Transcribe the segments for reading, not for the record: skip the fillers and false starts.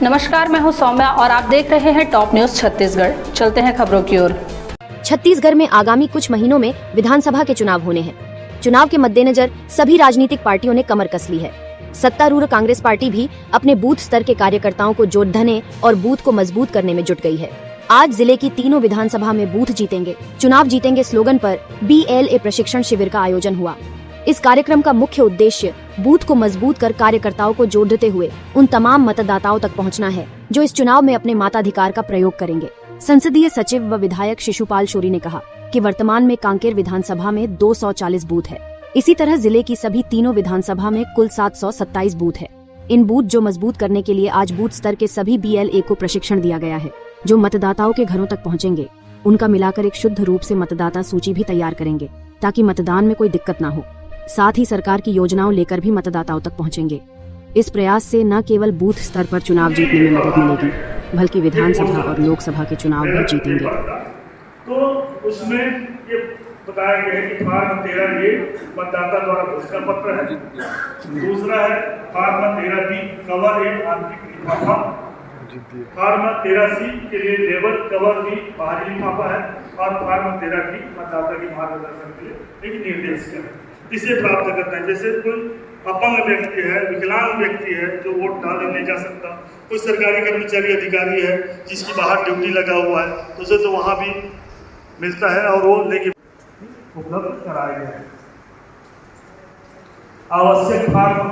नमस्कार, मैं हूं सौम्या और आप देख रहे हैं टॉप न्यूज छत्तीसगढ़। चलते हैं खबरों की ओर। छत्तीसगढ़ में आगामी कुछ महीनों में विधानसभा के चुनाव होने हैं। चुनाव के मद्देनजर सभी राजनीतिक पार्टियों ने कमर कस ली है। सत्तारूढ़ कांग्रेस पार्टी भी अपने बूथ स्तर के कार्यकर्ताओं को जोड़ने और बूथ को मजबूत करने में जुट गई है। आज जिले की तीनों विधानसभा में बूथ जीतेंगे, चुनाव जीतेंगे स्लोगन पर BLA प्रशिक्षण शिविर का आयोजन हुआ। इस कार्यक्रम का मुख्य उद्देश्य बूथ को मजबूत कर कार्यकर्ताओं को जोड़ते हुए उन तमाम मतदाताओं तक पहुंचना है जो इस चुनाव में अपने मताधिकार का प्रयोग करेंगे। संसदीय सचिव व विधायक शिशुपाल शोरी ने कहा कि वर्तमान में कांकेर विधानसभा में 240 बूथ है। इसी तरह जिले की सभी तीनों विधानसभा में कुल 727 बूथ है। इन बूथ जो मजबूत करने के लिए आज बूथ स्तर के सभी BLA को प्रशिक्षण दिया गया है, जो मतदाताओं के घरों तक पहुंचेंगे। उनका मिलाकर एक शुद्ध रूप से मतदाता सूची भी तैयार करेंगे ताकि मतदान में कोई दिक्कत न हो। साथ ही सरकार की योजनाओं लेकर भी मतदाताओं तक पहुंचेंगे। इस प्रयास से न केवल बूथ स्तर पर चुनाव जीतने में मदद मिलेगी, बल्कि विधानसभा और लोकसभा के चुनाव भी जीतेंगे। तो उसमें ये बताया गया है कि फार्म 13 ये मतदाता द्वारा घोषणा पत्र है। दूसरा है फार्म 13B कवर एक आंतरिक लिफाफा। फार्म 13C के लिए लेवल कवर भी बाहरी लिफाफा है। और फार्म 13D मतदाता की मार्गदर्शन के लिए एक निर्देश है। इसे प्राप्त करते हैं। जैसे कोई अपंग व्यक्ति है, विकलांग व्यक्ति है जो वोट डालने नहीं जा सकता, कोई सरकारी कर्मचारी अधिकारी है जिसकी बाहर ड्यूटी लगा हुआ है, तो उसे तो वहाँ भी मिलता है और वो लेके उपलब्ध कराया गया है। आवश्यक फार्म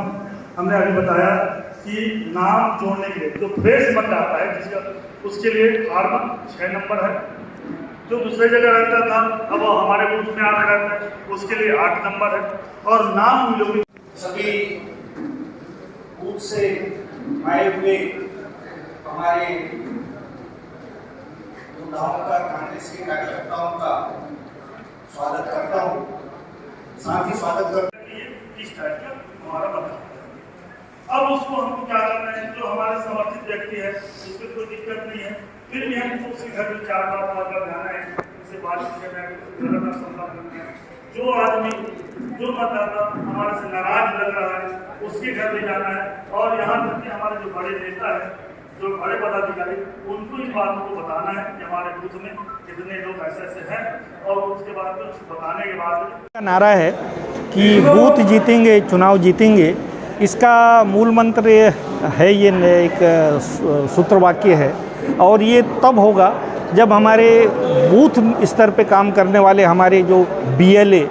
हमने अभी बताया कि नाम जोड़ने के लिए जो फ्रेश मतदाता है जिसका, उसके लिए फार्म 6 नंबर है। जो दूसरे जगह रहता था अब वो हमारे बूथ में आकर रहता है, उसके लिए 8 नंबर है। और नाम लोग सभी बूथ से आए हुए हमारे योद्धाओं का, कांग्रेस के कार्यकर्ताओं का स्वागत करता हूँ। साथ ही स्वागत करते इस टाइप का हमारा बता। अब उसको हमको क्या करना है, जो हमारे समर्थित व्यक्ति है उसमें कोई दिक्कत नहीं है, फिर भी हमको उसके घर में 4 बार 5 बार जाना है, उससे बातचीत करना है, संपर्क करना है। जो आदमी जो मतदाता हमारे से नाराज लग रहा है उसके घर में जाना है। और यहाँ तक कि हमारे जो बड़े नेता है, जो बड़े पदाधिकारी, उनको इन बातों को बताना है कि हमारे बूथ में कितने लोग ऐसे ऐसे हैं। और उसके बाद उसको बताने के बाद नारा है कि बूथ जीतेंगे चुनाव जीतेंगे। इसका मूल मंत्र है, ये एक सूत्र वाक्य है और ये तब होगा जब हमारे बूथ स्तर पे काम करने वाले हमारे जो BLA,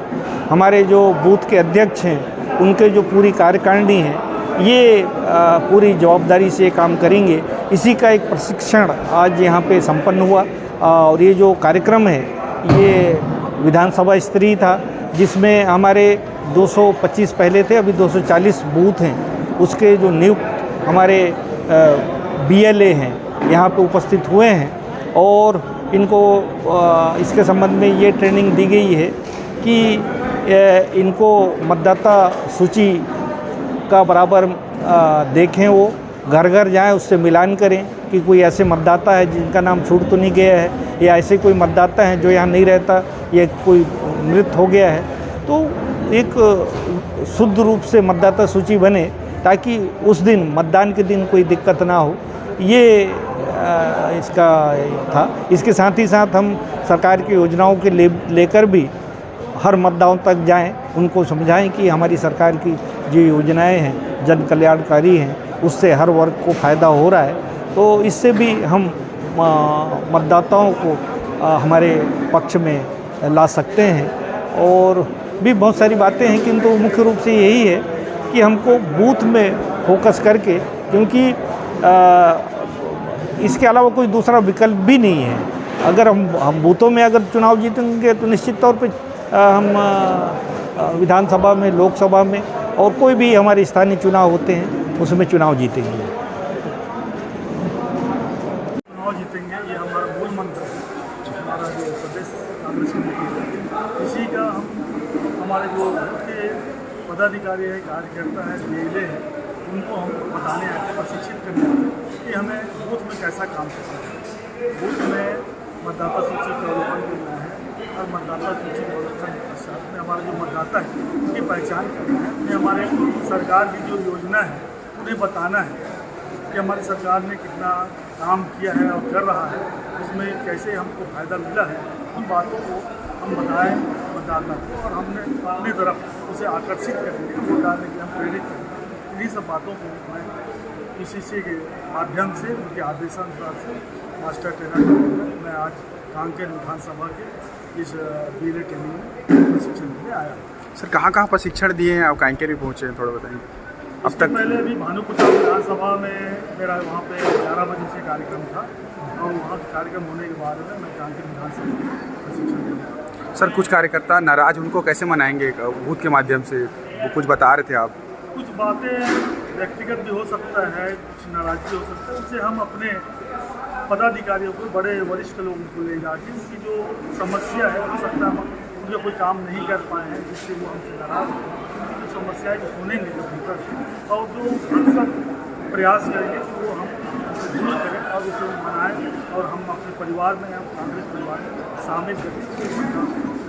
हमारे जो बूथ के अध्यक्ष हैं, उनके जो पूरी कार्यकारिणी है, ये पूरी जवाबदारी से काम करेंगे। इसी का एक प्रशिक्षण आज यहाँ पे संपन्न हुआ। और ये जो कार्यक्रम है ये विधानसभा स्तरीय था, जिसमें हमारे 225 पहले थे, अभी 240 बूथ हैं। उसके जो नियुक्त हमारे BLA हैं यहाँ पे उपस्थित हुए हैं और इनको इसके संबंध में ये ट्रेनिंग दी गई है कि इनको मतदाता सूची का बराबर देखें, वो घर घर जाएं, उससे मिलान करें कि कोई ऐसे मतदाता है जिनका नाम छूट तो नहीं गया है, या ऐसे कोई मतदाता है जो यहाँ नहीं रहता, या कोई मृत हो गया है। तो एक शुद्ध रूप से मतदाता सूची बने ताकि उस दिन मतदान के दिन कोई दिक्कत ना हो। ये इसका था। इसके साथ ही साथ हम सरकार की योजनाओं के लेकर भी हर मतदाताओं तक जाएं, उनको समझाएं कि हमारी सरकार की जो योजनाएं हैं जन कल्याणकारी हैं, उससे हर वर्ग को फ़ायदा हो रहा है। तो इससे भी हम मतदाताओं को हमारे पक्ष में ला सकते हैं। और भी बहुत सारी बातें हैं, किंतु मुख्य रूप से यही है कि हमको बूथ में फोकस करके, क्योंकि इसके अलावा कोई दूसरा विकल्प भी नहीं है। अगर हम बूथों में अगर चुनाव जीतेंगे तो निश्चित तौर पे हम विधानसभा में, लोकसभा में और कोई भी हमारे स्थानीय चुनाव होते हैं उसमें चुनाव जीतेंगे। चुनाव जीतेंगे, ये हमारा मूल मंत्र है। हमारा जो प्रदेश कांग्रेस कमेटी, इसी का हम हमारे जो के पदाधिकारी है, कार्यकर्ता है, BLA है, उनको हम बताने आते हैं, प्रशिक्षित करने आते हैं कि हमें बूथ में कैसा काम करना है। बूथ में मतदाता सूची का अवलोकन करना है और मतदाता सूची के अवलोकन के पश्चात में हमारा जो मतदाता है उनकी पहचान करना है, उन्हें हमारे सरकार की जो योजना है उन्हें बताना है। कि हमारी सरकार ने कितना काम किया है और कर रहा है, उसमें कैसे हमको फ़ायदा मिला है, उन बातों को हम बताएं मतदाता को और हमने अपनी तरफ उसे आकर्षित करेंगे, वोट डालने के हम प्रेरित करेंगे। इन्हीं सब बातों को मैं PCC के माध्यम से उनके आदेशानुसार से मास्टर ट्रेनर मैं आज कांकेर विधानसभा के इस बीले ट्रेनिंग में प्रशिक्षण देने आया हूँ। सर कहाँ प्रशिक्षण दिए हैं, आप कांकेर भी पहुँचे हैं, थोड़ा बताएंगे। अब तक पहले अभी भानुकुटा विधानसभा में मेरा वहाँ पे 11 बजे से कार्यक्रम था और वहाँ कार्यक्रम होने के बाद में मैं कांकेर विधानसभा में प्रशिक्षण देने आया। सर कुछ कार्यकर्ता नाराज, उनको कैसे मनाएंगे बूथ के माध्यम से, वो कुछ बता रहे थे आप। कुछ बातें व्यक्तिगत भी हो सकता है, कुछ नाराजगी हो सकता है, उससे हम अपने पदाधिकारियों को, बड़े वरिष्ठ लोगों को ले जाके उनकी जो समस्या है, हो सकता है हम उनके कोई काम नहीं कर पाए हैं जिससे वो हमसे नाराज हो, जो समस्याएं जो सुनेंगे जो भीतर से और जो हम सब प्रयास करेंगे कि वो हम उसे दूर करें और उसे मनाएं और हम अपने परिवार में, हम कांग्रेस परिवार में शामिल करके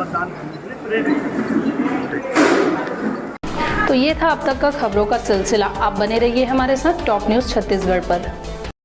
मतदान करने के लिए प्रेरित करें। तो ये था अब तक का खबरों का सिलसिला। आप बने रहिए हमारे साथ टॉप न्यूज़ छत्तीसगढ़ पर।